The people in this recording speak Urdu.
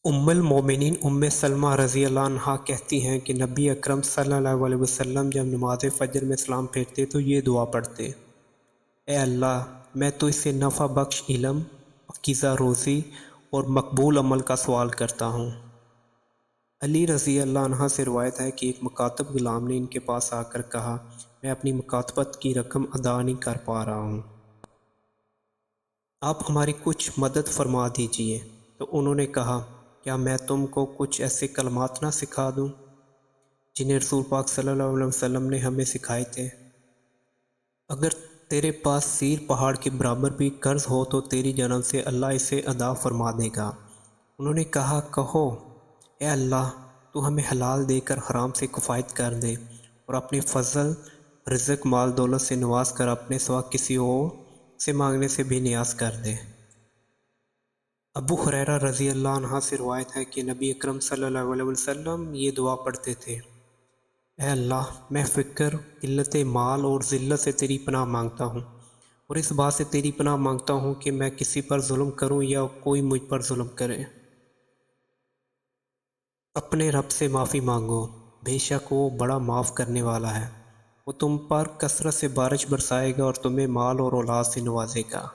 المومنین سلمہ رضی اللہ عنہا کہتی ہیں کہ نبی اکرم صلی اللہ علیہ وسلم جب نماز فجر میں سلام پھیرتے تو یہ دعا پڑھتے: اے اللہ، میں تو اس سے نفع بخش علم، پاکیزہ روزی اور مقبول عمل کا سوال کرتا ہوں۔ علی رضی اللہ عنہ سے روایت ہے کہ ایک مکاتب غلام نے ان کے پاس آ کر کہا: میں اپنی مکاتبت کی رقم ادا نہیں کر پا رہا ہوں، آپ ہماری کچھ مدد فرما دیجئے۔ تو انہوں نے کہا: کیا میں تم کو کچھ ایسے کلمات نہ سکھا دوں جنہیں رسول پاک صلی اللہ علیہ وسلم نے ہمیں سکھائے تھے؟ اگر تیرے پاس سیر پہاڑ کے برابر بھی قرض ہو تو تیری جانب سے اللہ اسے ادا فرما دے گا۔ انہوں نے کہا: کہو، اے اللہ، تو ہمیں حلال دے کر حرام سے کفایت کر دے اور اپنے فضل، رزق، مال دولت سے نواز کر اپنے سوا کسی اور سے مانگنے سے بھی نیاز کر دے۔ ابو ہریرہ رضی اللہ عنہ سے روایت ہے کہ نبی اکرم صلی اللہ علیہ وسلم یہ دعا پڑھتے تھے: اے اللہ، میں فقر، قلت مال اور ذلت سے تیری پناہ مانگتا ہوں، اور اس بات سے تیری پناہ مانگتا ہوں کہ میں کسی پر ظلم کروں یا کوئی مجھ پر ظلم کرے۔ اپنے رب سے معافی مانگو، بے شک وہ بڑا معاف کرنے والا ہے۔ وہ تم پر کثرت سے بارش برسائے گا اور تمہیں مال اور اولاد سے نوازے گا۔